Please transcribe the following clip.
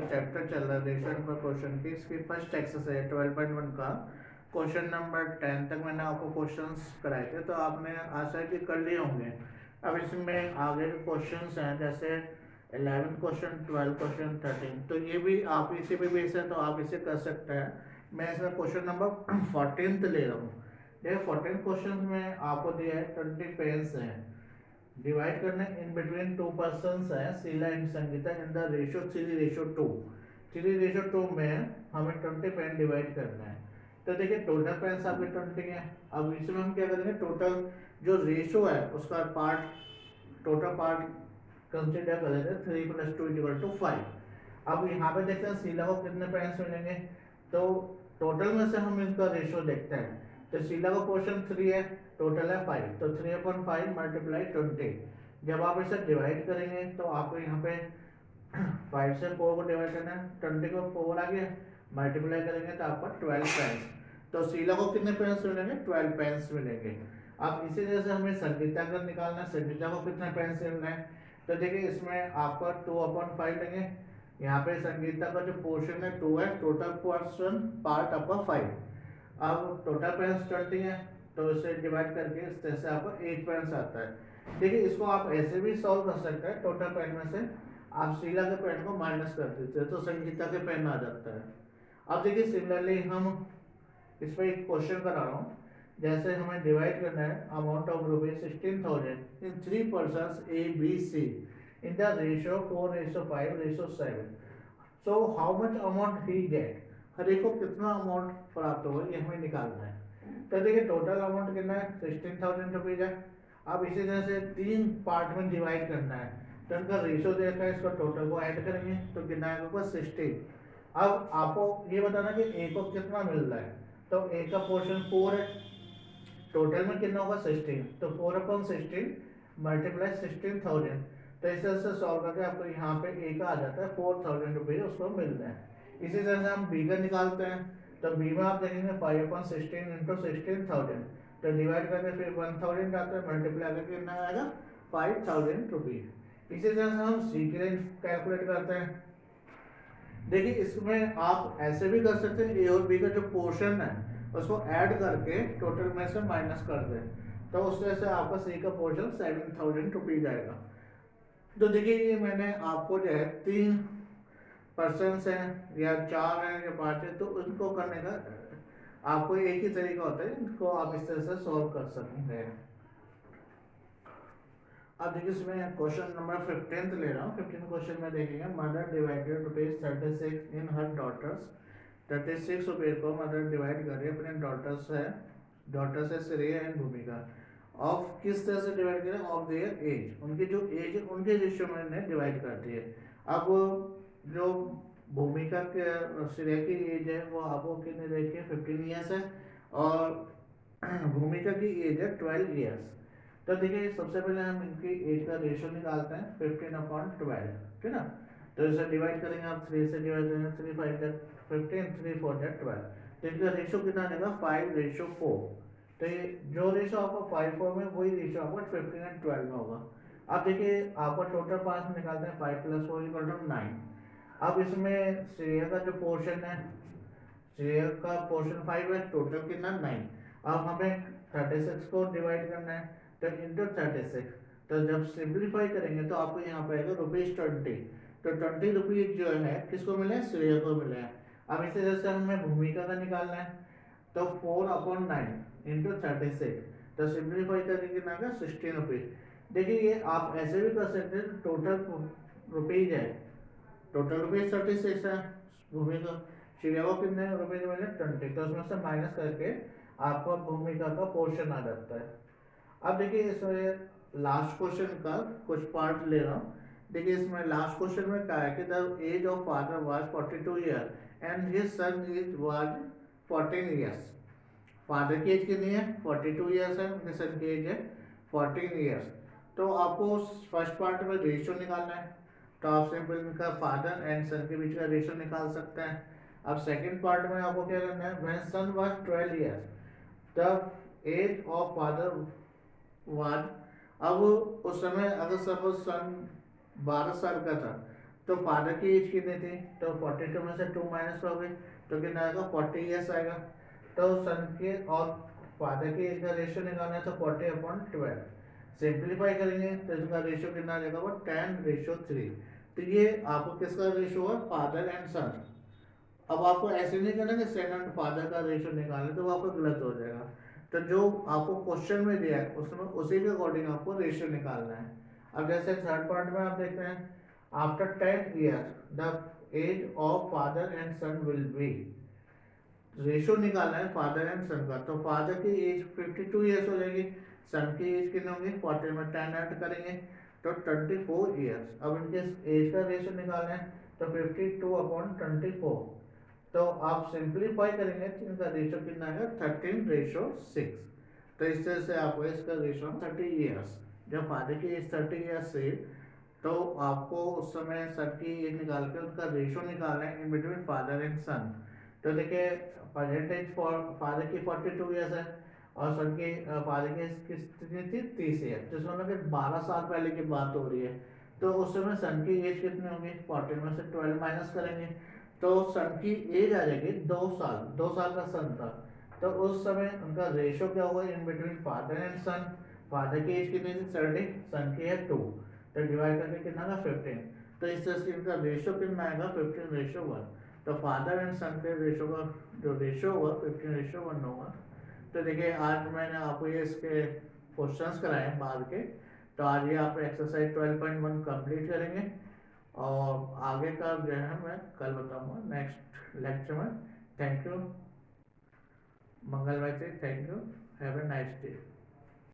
Chapter चल रहा है रेशो पर क्वेश्चन की, इसकी फर्स्ट एक्सरसाइज है 12.1 का क्वेश्चन नंबर 10 तक मैंने आपको क्वेश्चंस कराए थे, तो आपने आशा है कि कर लिए होंगे। अब इसमें आगे के क्वेश्चंस हैं जैसे 11 क्वेश्चन, 12 क्वेश्चन, 13, तो ये भी आप इसी पे बेस है तो आप इसे कर सकते हैं। मैं इसमें क्वेश्चन नंबर 14 ले रहा हूँ। देखिए 14 क्वेश्चन में आपको दिया है 20 पेन्स हैं, डिवाइड करने इन बिटवीन टू पर्सन्स है Sheela and Sangeeta in the ratio 3:2। 3:2 में हमें 20 पेन डिवाइड करना है। तो देखिए टोटल पेन्स आपके 20 है। अब इसमें हम क्या करेंगे, टोटल जो रेशियो है उसका पार्ट, टोटल पार्ट कंसिडर कर लेते हैं 3 + 2 = 5। अब यहाँ पे देखते हैं शीला को कितने पेन्स मिलेंगे, तो टोटल में से हम इनका रेशियो देखते हैं। तो शीला का पोर्शन 3 है, टोटल है 5, तो 3/5 × 20। जब आप इसे डिवाइड करेंगे तो आपको यहाँ पे 5 से 4 को डिवाइड करना है, 20 को 4 आ गया, मल्टीप्लाई करेंगे तो आपको 12 पेन्स। तो शीला को कितने पेन्स मिलेंगे, 12 पेन्स मिलेंगे। अब इसी तरह से हमें संगीता का निकालना है, संगीता को कितने पेन्स मिलना है। तो देखिए इसमें आपका 2/5 लेंगे, यहाँ पे संगीता का जो पोर्शन है 2 है, टोटल पोर्शन पार्ट आपका 5। अब टोटल पेन्स 20 है, तो इसे डिवाइड करके इस तरह से आपको 8 पेन्स आता है। देखिए इसको आप ऐसे भी सॉल्व कर सकते हैं, टोटल पेन में से आप शीला के पेन को माइनस कर देते हैं तो संगीता के पेन आ जाता है। अब देखिए सिमिलरली हम इस पर एक क्वेश्चन करा रहा हूँ, जैसे हमें डिवाइड करना है amount of ₹16,000 in 3 persons A B C in the ratio 4:5:7। So how much amount he get, हर एक को कितना अमाउंट प्राप्त होगा ये हमें निकालना है। तो देखिए टोटल अमाउंट कितना है, 16,000 है। अब इसी तरह से 3 पार्ट में डिवाइड करना है, तो इनका रेशियो देखा है, इसका टोटल को ऐड करेंगे तो कितना आएगा 16। अब आपको ये बताना कि ए को कितना मिल रहा है, तो ए का पोर्शन 4 है, टोटल में कितना होगा 16, तो 4/16 मल्टीप्लाई 16,000। तो इस तरह से सॉल्व करके आपको यहाँ पे ए का आ जाता है 4,000 रुपये उसको मिल रहे हैं। इसी तरह से हम बी का निकालते हैं, तो बी में आप देखेंगे 5/16 × 16,000, तो डिवाइड करके फिर 1000 आता है, मल्टीप्लाई करके कितना आएगा 5,000 रुपीज। इसी तरह से हम सी की रेंज कैलकुलेट करते हैं। देखिए इसमें आप ऐसे भी कर सकते हैं, ए और बी का जो पोर्शन है उसको ऐड करके टोटल में से माइनस कर दें, तो उस तरह से आपका सी का पोर्शन 7,000 रुपीज आएगा। तो देखिए ये मैंने आपको जो है 3 पर्सन हैं या 4 हैं या 5 है, तो उनको करने का आपको एक ही तरीका होता है, इनको आप इस तरह से सॉल्व कर सकते हैं। अब देखिए इसमें क्वेश्चन नंबर 15 ले रहा हूँ। 15 क्वेश्चन में देखेंगे मदर डिवाइडेड ₹36 इन हर डॉटर्स। 36 रुपये को मदर डिवाइड कर रही है अपने डॉटर्स है श्रेया एंड भूमिका। ऑफ किस तरह से डिवाइड करें, ऑफ देयर एज, उनकी जो एज है उनके रेशियो में डिवाइड करती है। अब जो भूमिका के श्रेया की एज है वो आपको कितने देखिए 15 ईयर्स है, और भूमिका की एज है 12 ईयर्स। तो देखिए सबसे पहले हम इनकी एज का रेशियो निकालते हैं 15/12, ठीक है ना। तो इसे डिवाइड करेंगे, आप 3 से डिवाइड करेंगे, 3 5 15, 3 4 12, तो इनका रेशियो कितना आएगा 5:4। तो ये जो रेशियो आपको 5:4 में वही रेशियो आपको 15 और 12 में होगा। अब देखिए आपको टोटल 5 निकालते हैं, 5 + 4 = 9। अब इसमें श्रेया का जो पोर्शन है, श्रेया का पोर्शन 5 है, टोटल कितना 9। अब हमें 36 को डिवाइड करना है, तो इंटू 36, तो जब सिंप्लीफाई करेंगे तो आपको यहाँ पे आएगा ₹20। तो 20 रुपीज जो है किसको मिले, श्रेया को मिले हैं। अब इसी तरह से हमें भूमिका का निकालना है, तो 4/9 इंटू 36, तो सिंप्लीफाई करके कितना आएगा 16 रुपीज। देखिए ये आप ऐसे भी कर सकते हैं, टोटल रुपीज है, टोटल रुपीज 36 है, भूमिका श्रेया को कितने रुपीज मिले 20, तो उसमें से माइनस करके आपको भूमिका का पोर्शन आ जाता है। अब देखिए इसमें लास्ट क्वेश्चन का कुछ पार्ट ले रहा हूँ। देखिए इसमें लास्ट क्वेश्चन में क्या है कि the age of father was 42 year and his son age was 14 years. Father की एज कितनी है 42 ईयर्स है, उनके सन की एज है 14 ईयर्स। तो आपको फर्स्ट पार्ट में रेशियो निकालना है, तो आप सिंपल इनका फादर एंड सन के बीच का रेशियो निकाल सकते हैं। अब सेकंड पार्ट में आपको क्या करना है, when son was 12 years the age of father was, अब उस समय अगर सपोज सन 12 साल का था तो फादर की एज कितनी थी, तो 42 में से 2 माइनस करोगे तो कितना आएगा, 40 ईयर्स आएगा। तो सन के और फादर की एज का रेशियो निकालना है तो 40/12 सिंप्लीफाई करेंगे तो इसका रेशियो कितना आ जाएगा, वो 10:3। तो ये आपको किसका रेशियो है, फादर एंड सन। अब आपको ऐसे नहीं करना कि सन एंड फादर का रेशियो निकालना, तो वो आपको गलत हो जाएगा। तो जो आपको क्वेश्चन में दिया है उसमें उसी के अकॉर्डिंग आपको रेशियो निकालना है। अब जैसे थर्ड पार्ट में आप देखते हैं, after 10 years the age of father and son will be, ratio निकालना है फादर एंड सन का। तो फादर की एज 52 ईयर्स हो जाएगी, सन की एज कितनी होगी, 40 में 10 ऐड करेंगे तो 24 ईयर्स। अब इनके एज का रेशियो निकालना है तो 52/24। तो आप सिंप्लीफाई करेंगे तो इनका रेशियो कितना आएगा, 13:6। तो इस तरह से आपको इसका रेशियो 30 ईयर्स, जब फादर की एज 30 ईयर्स से, तो आपको उस समय सन की एज निकाल के उसका रेशियो निकालना है इन बिटवीन फादर एंड सन। तो देखिए परसेंटेज फॉर फादर की 42 ईयर्स है और सन की फादर की कितनी थी, 30 ईयर, जिसमें मतलब 12 साल पहले की बात हो रही है। तो उस समय सन की एज कितनी होगी, 40 में से 12 माइनस करेंगे तो सन की एज आ जाएगी 2 साल, 2 साल का सन था। तो उस समय उनका रेशियो क्या हुआ in between father and son, father की एज कितनी थी 30, सन की है 2, तो डिवाइड करके कितना का 15। तो इस तरह से इनका रेशियो कितना आएगा, 15:1। तो फादर एंड सन के रेशियो का जो रेशियो हुआ 15:1 होगा। तो देखिए आज मैंने आपको ये इसके क्वेश्चंस कराए हैं बाद के। तो आज ये आप एक्सरसाइज 12.1 कंप्लीट करेंगे और आगे का जो है मैं कल बताऊंगा नेक्स्ट लेक्चर में। थैंक यू, मंगलमय से, thank you, have a nice day.